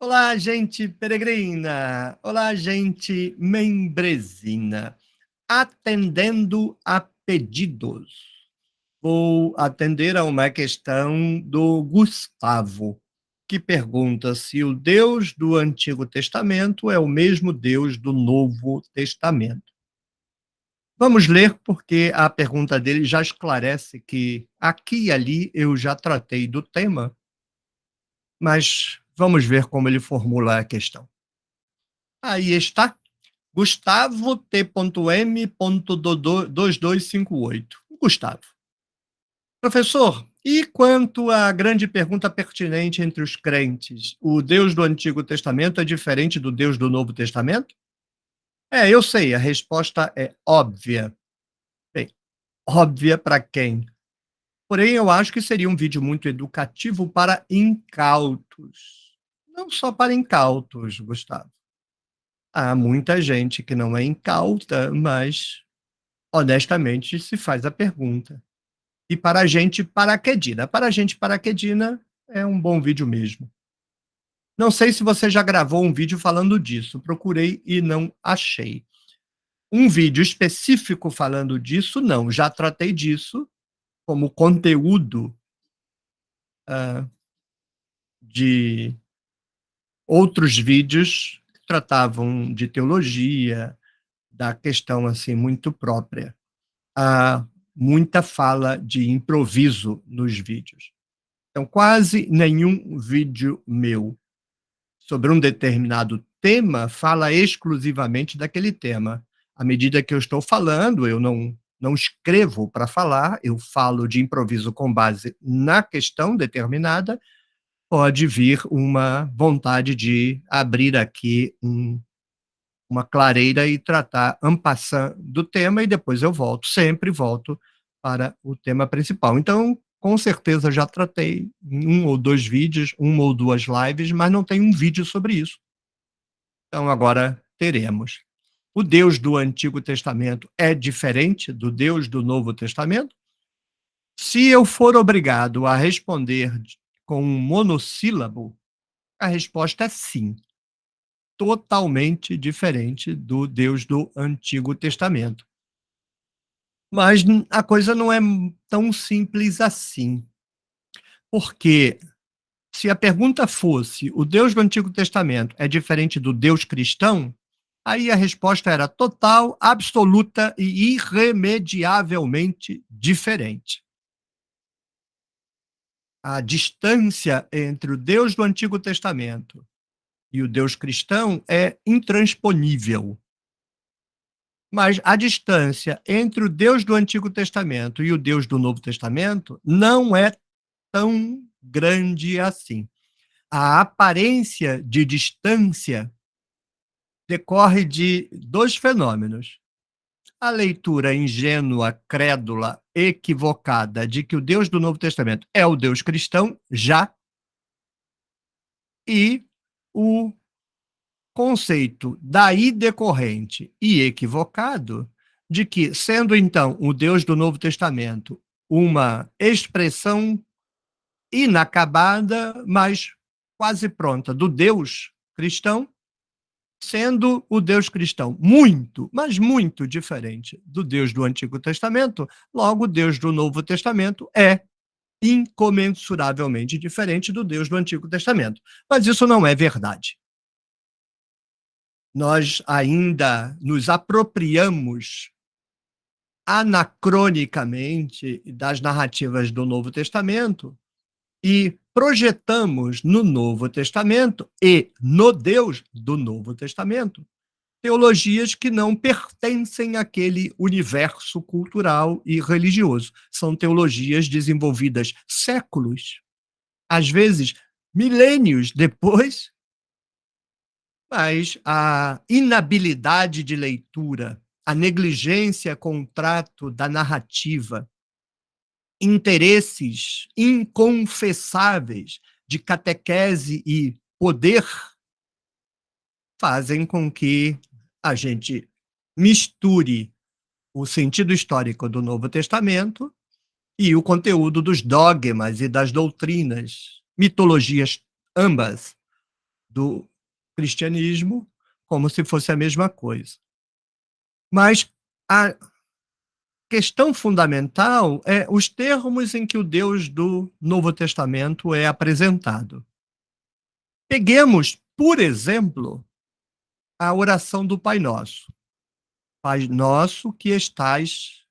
Olá, gente peregrina! Olá, gente membresina! Atendendo a pedidos. Vou atender a uma questão do Gustavo, que pergunta se o Deus do Antigo Testamento é o mesmo Deus do Novo Testamento. Vamos ler, porque a pergunta dele já esclarece que aqui e ali eu já tratei do tema, mas vamos ver como ele formula a questão. Aí está. Gustavo T.M.2258. Gustavo. Professor, e quanto à grande pergunta pertinente entre os crentes, o Deus do Antigo Testamento é diferente do Deus do Novo Testamento? Eu sei, a resposta é óbvia. Bem, óbvia para quem? Porém, eu acho que seria um vídeo muito educativo para incautos. Não só para incautos, Gustavo. Há muita gente que não é incauta, mas honestamente se faz a pergunta. E para a gente paraquedina. Para a gente paraquedina é um bom vídeo mesmo. Não sei se você já gravou um vídeo falando disso, procurei e não achei. Um vídeo específico falando disso, não, já tratei disso como conteúdo de outros vídeos que tratavam de teologia, da questão assim muito própria. Há muita fala de improviso nos vídeos. Então, quase nenhum vídeo meu sobre um determinado tema fala exclusivamente daquele tema. À medida que eu estou falando, eu não escrevo para falar, eu falo de improviso com base na questão determinada, pode vir uma vontade de abrir aqui uma clareira e tratar en passant do tema e depois eu volto, sempre volto para o tema principal. Então, com certeza já tratei em 1 ou 2 vídeos, 1 ou 2 lives, mas não tem um vídeo sobre isso. Então agora teremos. O Deus do Antigo Testamento é diferente do Deus do Novo Testamento? Se eu for obrigado a responder com um monossílabo, a resposta é sim. Totalmente diferente do Deus do Antigo Testamento. Mas a coisa não é tão simples assim. Porque se a pergunta fosse: o Deus do Antigo Testamento é diferente do Deus cristão? Aí a resposta era total, absoluta e irremediavelmente diferente. A distância entre o Deus do Antigo Testamento e o Deus cristão é intransponível. Mas a distância entre o Deus do Antigo Testamento e o Deus do Novo Testamento não é tão grande assim. A aparência de distância decorre de 2 fenômenos. A leitura ingênua, crédula, equivocada de que o Deus do Novo Testamento é o Deus cristão, já, e o conceito daí decorrente e equivocado de que, sendo então o Deus do Novo Testamento uma expressão inacabada, mas quase pronta, do Deus cristão, sendo o Deus cristão muito, mas muito diferente do Deus do Antigo Testamento, logo o Deus do Novo Testamento é incomensuravelmente diferente do Deus do Antigo Testamento. Mas isso não é verdade. Nós ainda nos apropriamos anacronicamente das narrativas do Novo Testamento e projetamos no Novo Testamento e no Deus do Novo Testamento teologias que não pertencem àquele universo cultural e religioso. São teologias desenvolvidas séculos, às vezes milênios depois, mas a inabilidade de leitura, a negligência com o trato da narrativa, interesses inconfessáveis de catequese e poder fazem com que a gente misture o sentido histórico do Novo Testamento e o conteúdo dos dogmas e das doutrinas, mitologias ambas do cristianismo como se fosse a mesma coisa. Mas a questão fundamental é os termos em que o Deus do Novo Testamento é apresentado. Peguemos, por exemplo, a oração do Pai Nosso. Pai nosso que estais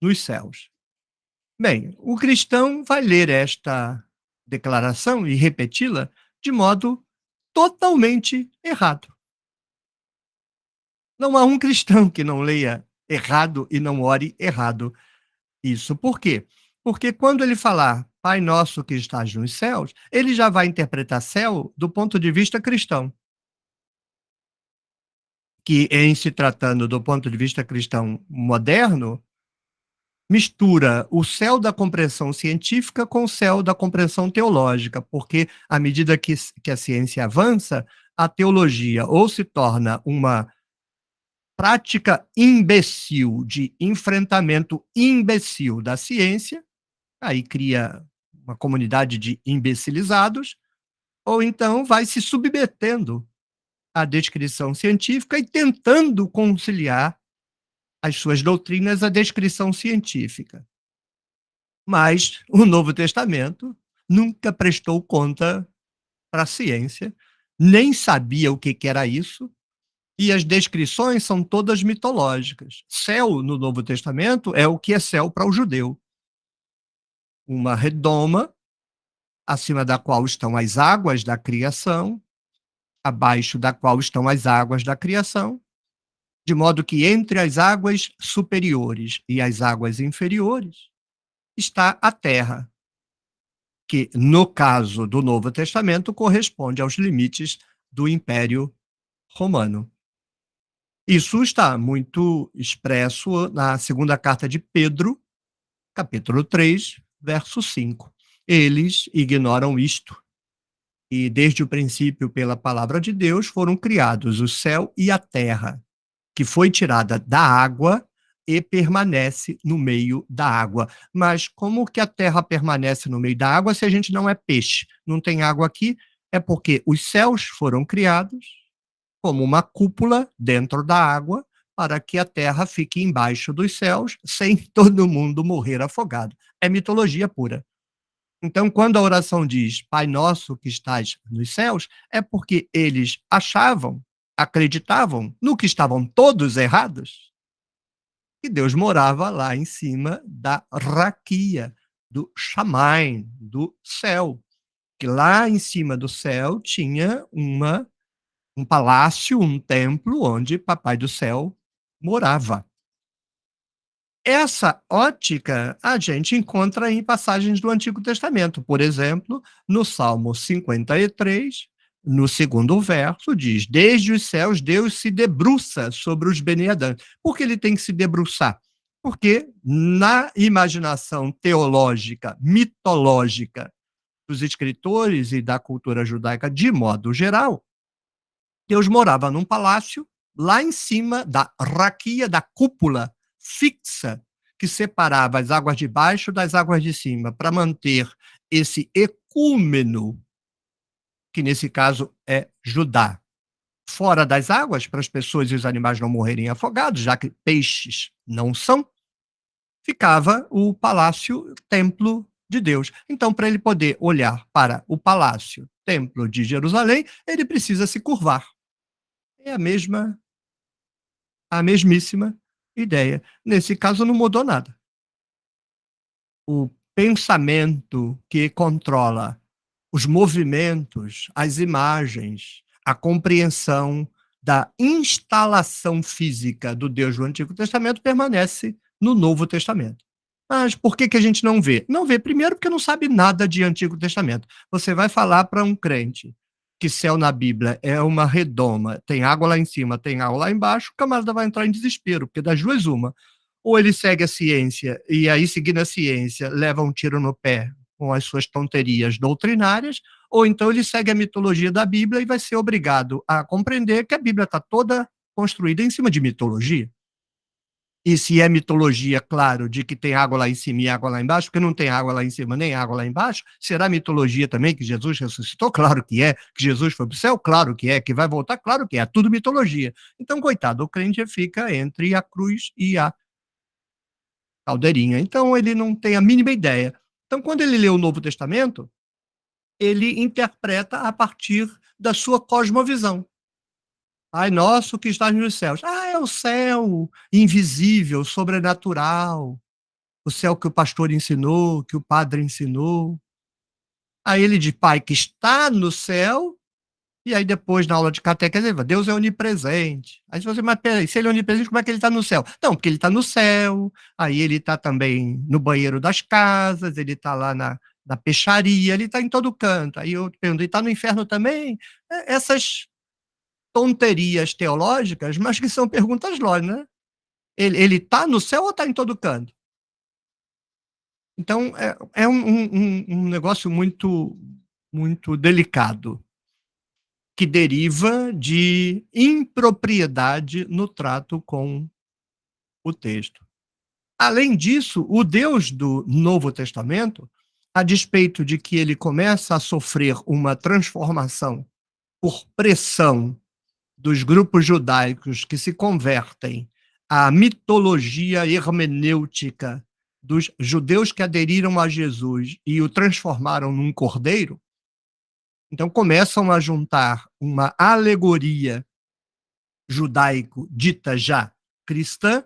nos céus. Bem, o cristão vai ler esta declaração e repeti-la de modo totalmente errado. Não há um cristão que não leia errado e não ore errado. Isso por quê? Porque quando ele falar Pai nosso que estás nos céus, ele já vai interpretar céu do ponto de vista cristão, que em se tratando do ponto de vista cristão moderno, mistura o céu da compreensão científica com o céu da compreensão teológica, porque à medida que a ciência avança, a teologia ou se torna uma prática imbecil de enfrentamento imbecil da ciência, aí cria uma comunidade de imbecilizados, ou então vai se submetendo à descrição científica e tentando conciliar as suas doutrinas à descrição científica. Mas o Novo Testamento nunca prestou conta para a ciência, nem sabia o que que era isso, e as descrições são todas mitológicas. Céu, no Novo Testamento, é o que é céu para o judeu. Uma redoma, acima da qual estão as águas da criação, abaixo da qual estão as águas da criação, de modo que entre as águas superiores e as águas inferiores está a terra, que, no caso do Novo Testamento, corresponde aos limites do Império Romano. Isso está muito expresso na segunda carta de Pedro, capítulo 3, verso 5. Eles ignoram isto, e desde o princípio, pela palavra de Deus, foram criados o céu e a terra, que foi tirada da água e permanece no meio da água. Mas como que a terra permanece no meio da água se a gente não é peixe? Não tem água aqui? É porque os céus foram criados como uma cúpula dentro da água para que a terra fique embaixo dos céus sem todo mundo morrer afogado. É mitologia pura. Então, quando a oração diz Pai nosso que estás nos céus, é porque eles achavam, acreditavam, no que estavam todos errados, que Deus morava lá em cima da raquia, do Shamaim, do céu. Que lá em cima do céu tinha um palácio, um templo onde Papai do Céu morava. Essa ótica a gente encontra em passagens do Antigo Testamento. Por exemplo, no Salmo 53, no segundo verso, diz: Desde os céus Deus se debruça sobre os Bene-Adã. Por que ele tem que se debruçar? Porque na imaginação teológica, mitológica dos escritores e da cultura judaica de modo geral, Deus morava num palácio lá em cima da raquia, da cúpula fixa que separava as águas de baixo das águas de cima, para manter esse ecúmeno, que nesse caso é Judá, fora das águas, para as pessoas e os animais não morrerem afogados, já que peixes não são, ficava o palácio templo de Deus. Então, para ele poder olhar para o palácio templo de Jerusalém, ele precisa se curvar. É a mesmíssima ideia. Nesse caso não mudou nada. O pensamento que controla os movimentos, as imagens, a compreensão da instalação física do Deus do Antigo Testamento permanece no Novo Testamento. Mas por que que a gente não vê? Não vê, primeiro, porque não sabe nada de Antigo Testamento. Você vai falar para um crente que céu na Bíblia é uma redoma, tem água lá em cima, tem água lá embaixo, o camarada vai entrar em desespero, porque das duas uma. Ou ele segue a ciência, e aí, seguindo a ciência, leva um tiro no pé com as suas tonterias doutrinárias, ou então ele segue a mitologia da Bíblia e vai ser obrigado a compreender que a Bíblia está toda construída em cima de mitologia. E se é mitologia, claro, de que tem água lá em cima e água lá embaixo, porque não tem água lá em cima nem água lá embaixo, será mitologia também que Jesus ressuscitou? Claro que é. Que Jesus foi para o céu? Claro que é. Que vai voltar? Claro que é. Tudo mitologia. Então, coitado, o crente fica entre a cruz e a caldeirinha. Então, ele não tem a mínima ideia. Então, quando ele lê o Novo Testamento, ele interpreta a partir da sua cosmovisão. Pai nosso que estás nos céus. Ah, é o céu invisível, sobrenatural, o céu que o pastor ensinou, que o padre ensinou. Aí ele diz, Pai que está no céu, e aí depois na aula de catequese, ele fala, Deus é onipresente. Aí você, mas peraí, se ele é onipresente, como é que ele está no céu? Não, porque ele está no céu, aí ele está também no banheiro das casas, ele está lá na peixaria, ele está em todo canto. Aí eu pergunto, ele está no inferno também? Essas tonterias teológicas, mas que são perguntas lógicas, né? Ele está no céu ou está em todo canto? Então, é um negócio muito delicado, que deriva de impropriedade no trato com o texto. Além disso, o Deus do Novo Testamento, a despeito de que ele começa a sofrer uma transformação por pressão dos grupos judaicos que se convertem à mitologia hermenêutica dos judeus que aderiram a Jesus e o transformaram num cordeiro, então começam a juntar uma alegoria judaico dita já cristã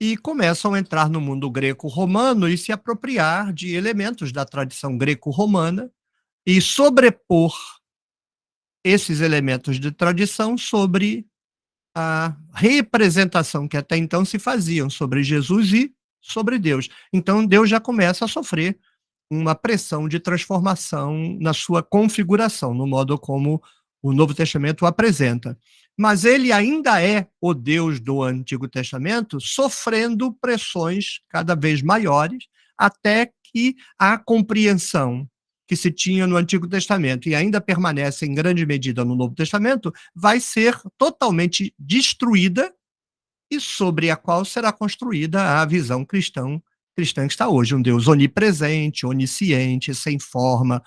e começam a entrar no mundo greco-romano e se apropriar de elementos da tradição greco-romana e sobrepor esses elementos de tradição sobre a representação que até então se faziam sobre Jesus e sobre Deus. Então Deus já começa a sofrer uma pressão de transformação na sua configuração, no modo como o Novo Testamento o apresenta. Mas ele ainda é o Deus do Antigo Testamento, sofrendo pressões cada vez maiores, até que a compreensão que se tinha no Antigo Testamento e ainda permanece em grande medida no Novo Testamento, vai ser totalmente destruída e sobre a qual será construída a visão cristã que está hoje, um Deus onipresente, onisciente, sem forma,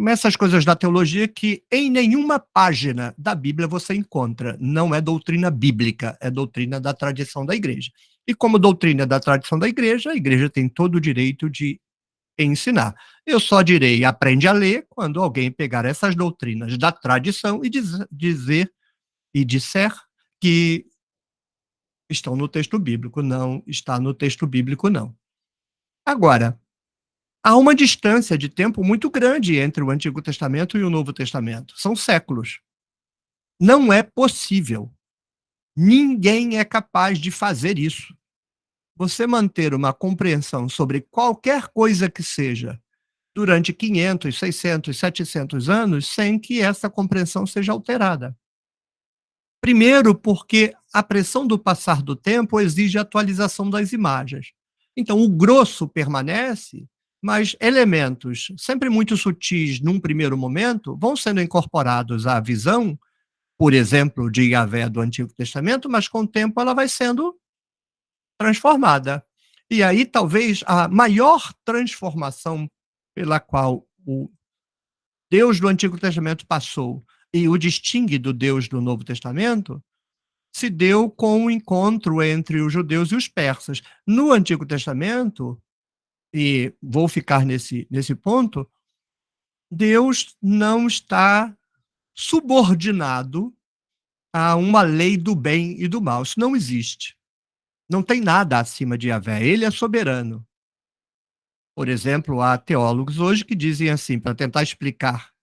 essas coisas da teologia que em nenhuma página da Bíblia você encontra, não é doutrina bíblica, é doutrina da tradição da igreja. E como doutrina da tradição da igreja, a igreja tem todo o direito de ensinar. Eu só direi, aprende a ler, quando alguém pegar essas doutrinas da tradição e dizer e disser que estão no texto bíblico. Não está no texto bíblico, não. Agora, há uma distância de tempo muito grande entre o Antigo Testamento e o Novo Testamento. São séculos. Não é possível. Ninguém é capaz de fazer isso. Você manter uma compreensão sobre qualquer coisa que seja durante 500, 600, 700 anos sem que essa compreensão seja alterada. Primeiro, porque a pressão do passar do tempo exige atualização das imagens. Então, o grosso permanece, mas elementos sempre muito sutis num primeiro momento vão sendo incorporados à visão, por exemplo, de Yahvé do Antigo Testamento, mas com o tempo ela vai sendo transformada. E aí, talvez, a maior transformação pela qual o Deus do Antigo Testamento passou e o distingue do Deus do Novo Testamento, se deu com o encontro entre os judeus e os persas. No Antigo Testamento, e vou ficar nesse ponto, Deus não está subordinado a uma lei do bem e do mal. Isso não existe. Não tem nada acima de Yahvé. Ele é soberano. Por exemplo, há teólogos hoje que dizem assim, para tentar explicar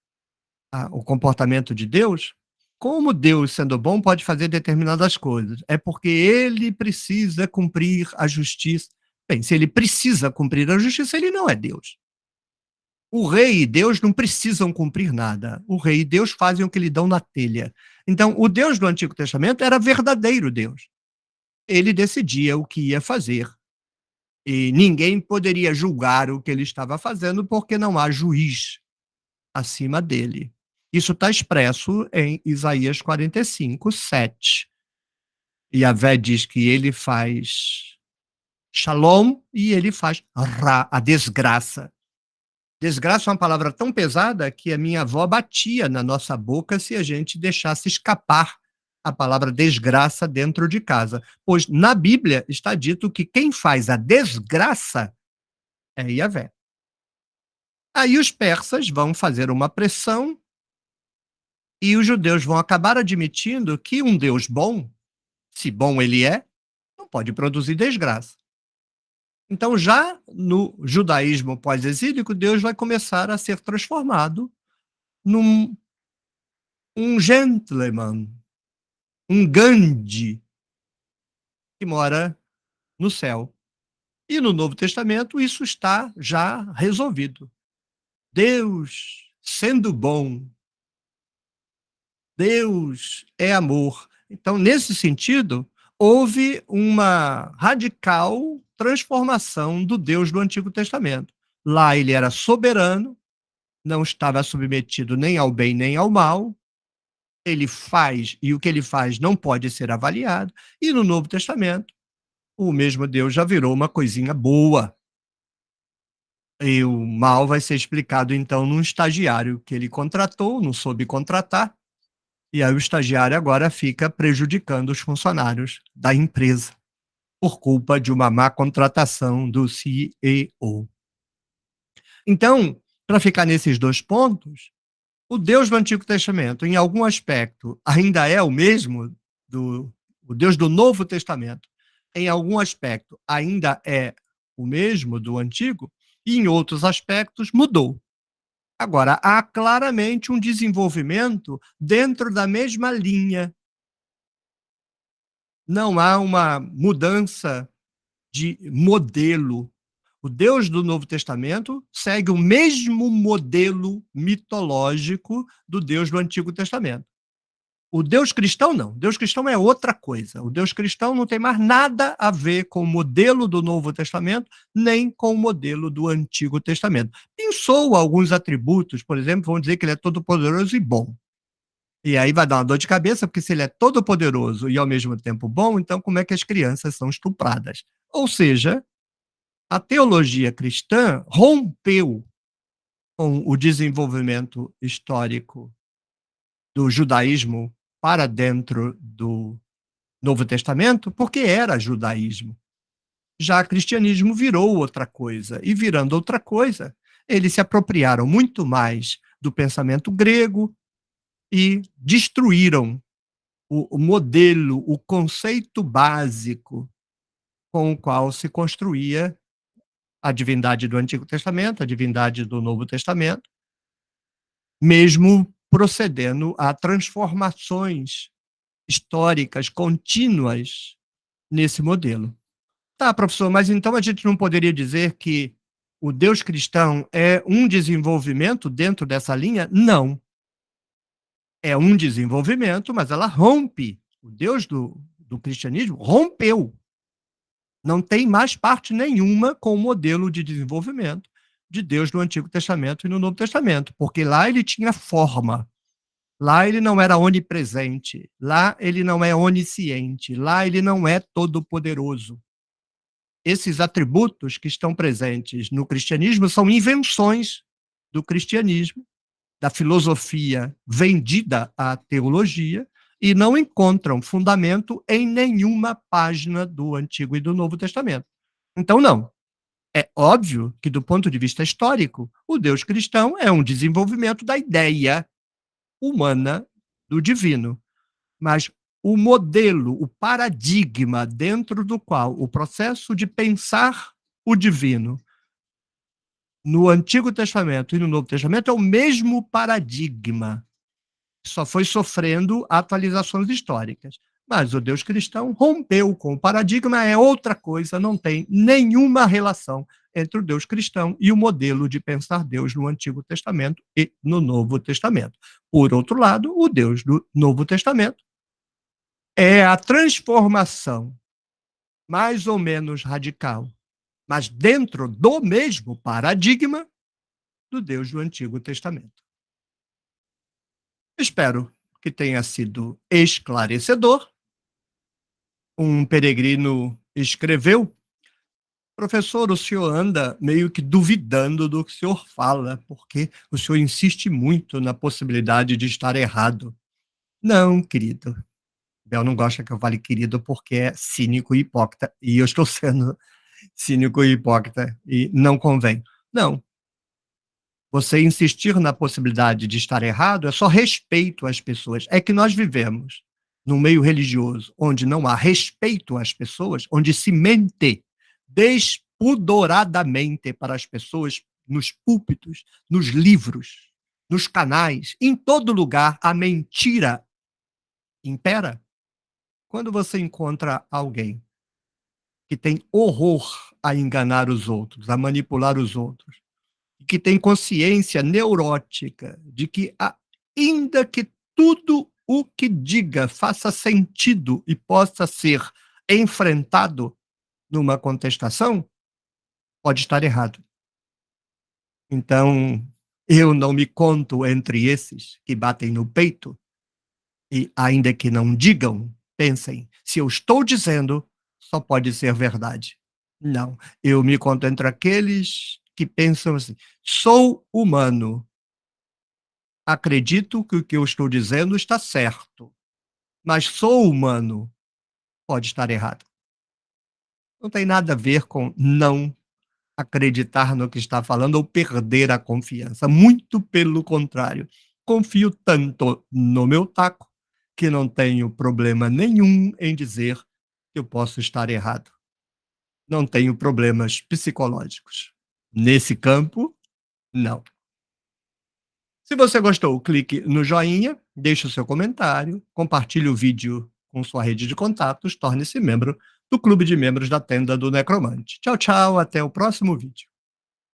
o comportamento de Deus, como Deus, sendo bom, pode fazer determinadas coisas? É porque ele precisa cumprir a justiça. Bem, se ele precisa cumprir a justiça, ele não é Deus. O rei e Deus não precisam cumprir nada. O rei e Deus fazem o que lhe dão na telha. Então, o Deus do Antigo Testamento era verdadeiro Deus. Ele decidia o que ia fazer. E ninguém poderia julgar o que ele estava fazendo, porque não há juiz acima dele. Isso está expresso em Isaías 45, 7. Yahvé diz que ele faz shalom e ele faz ra, a desgraça. Desgraça é uma palavra tão pesada que a minha avó batia na nossa boca se a gente deixasse escapar a palavra desgraça dentro de casa. Pois na Bíblia está dito que quem faz a desgraça é Yahvé. Aí os persas vão fazer uma pressão e os judeus vão acabar admitindo que um Deus bom, se bom ele é, não pode produzir desgraça. Então, já no judaísmo pós-exílico, Deus vai começar a ser transformado num gentleman, um Gandhi que mora no céu. E no Novo Testamento isso está já resolvido. Deus, sendo bom, Deus é amor. Então, nesse sentido, houve uma radical transformação do Deus do Antigo Testamento. Lá ele era soberano, não estava submetido nem ao bem nem ao mal, ele faz e o que ele faz não pode ser avaliado, e no Novo Testamento, o mesmo Deus já virou uma coisinha boa. E o mal vai ser explicado então num estagiário que ele contratou, não soube contratar, e aí o estagiário agora fica prejudicando os funcionários da empresa por culpa de uma má contratação do CEO. Então, para ficar nesses dois pontos, o Deus do Antigo Testamento, em algum aspecto, ainda é o mesmo do o Deus do Novo Testamento, em algum aspecto ainda é o mesmo do Antigo, e em outros aspectos mudou. Agora, há claramente um desenvolvimento dentro da mesma linha. Não há uma mudança de modelo. O Deus do Novo Testamento segue o mesmo modelo mitológico do Deus do Antigo Testamento. O Deus cristão não. O Deus cristão é outra coisa. O Deus cristão não tem mais nada a ver com o modelo do Novo Testamento, nem com o modelo do Antigo Testamento. Pensou alguns atributos, por exemplo, vão dizer que ele é todo-poderoso e bom. E aí vai dar uma dor de cabeça, porque se ele é todo-poderoso e ao mesmo tempo bom, então como é que as crianças são estupradas? Ou seja, a teologia cristã rompeu com o desenvolvimento histórico do judaísmo para dentro do Novo Testamento, porque era judaísmo. Já o cristianismo virou outra coisa, e virando outra coisa, eles se apropriaram muito mais do pensamento grego e destruíram o modelo, o conceito básico com o qual se construía a divindade do Antigo Testamento, a divindade do Novo Testamento, mesmo procedendo a transformações históricas contínuas nesse modelo. Tá, professor, mas então a gente não poderia dizer que o Deus cristão é um desenvolvimento dentro dessa linha? Não. É um desenvolvimento, mas ela rompe. O Deus do cristianismo rompeu. Não tem mais parte nenhuma com o modelo de desenvolvimento de Deus no Antigo Testamento e no Novo Testamento, porque lá ele tinha forma, lá ele não era onipresente, lá ele não é onisciente, lá ele não é todo-poderoso. Esses atributos que estão presentes no cristianismo são invenções do cristianismo, da filosofia vendida à teologia, e não encontram fundamento em nenhuma página do Antigo e do Novo Testamento. Então, não. É óbvio que, do ponto de vista histórico, o Deus cristão é um desenvolvimento da ideia humana do divino. Mas o modelo, o paradigma dentro do qual o processo de pensar o divino no Antigo Testamento e no Novo Testamento é o mesmo paradigma, só foi sofrendo atualizações históricas. Mas o Deus cristão rompeu com o paradigma, é outra coisa, não tem nenhuma relação entre o Deus cristão e o modelo de pensar Deus no Antigo Testamento e no Novo Testamento. Por outro lado, o Deus do Novo Testamento é a transformação mais ou menos radical, mas dentro do mesmo paradigma do Deus do Antigo Testamento. Espero que tenha sido esclarecedor. Um peregrino escreveu: "Professor, o senhor anda meio que duvidando do que o senhor fala, porque o senhor insiste muito na possibilidade de estar errado". Não, querido. Bel não gosta que eu fale querido porque é cínico e hipócrita, e eu estou sendo cínico e hipócrita e não convém. Não, você insistir na possibilidade de estar errado é só respeito às pessoas. É que nós vivemos num meio religioso onde não há respeito às pessoas, onde se mente despudoradamente para as pessoas nos púlpitos, nos livros, nos canais, em todo lugar a mentira impera. Quando você encontra alguém que tem horror a enganar os outros, a manipular os outros, e que tem consciência neurótica de que, ainda que tudo o que diga faça sentido e possa ser enfrentado numa contestação, pode estar errado. Então, eu não me conto entre esses que batem no peito e, ainda que não digam, pensem: se eu estou dizendo, só pode ser verdade. Não, eu me conto entre aqueles que pensam assim: sou humano, acredito que o que eu estou dizendo está certo, mas sou humano, pode estar errado. Não tem nada a ver com não acreditar no que está falando ou perder a confiança. Muito pelo contrário. Confio tanto no meu taco que não tenho problema nenhum em dizer que eu posso estar errado. Não tenho problemas psicológicos. Nesse campo, não. Se você gostou, clique no joinha, deixe o seu comentário, compartilhe o vídeo com sua rede de contatos, torne-se membro do clube de membros da Tenda do Necromante. Tchau, tchau, até o próximo vídeo.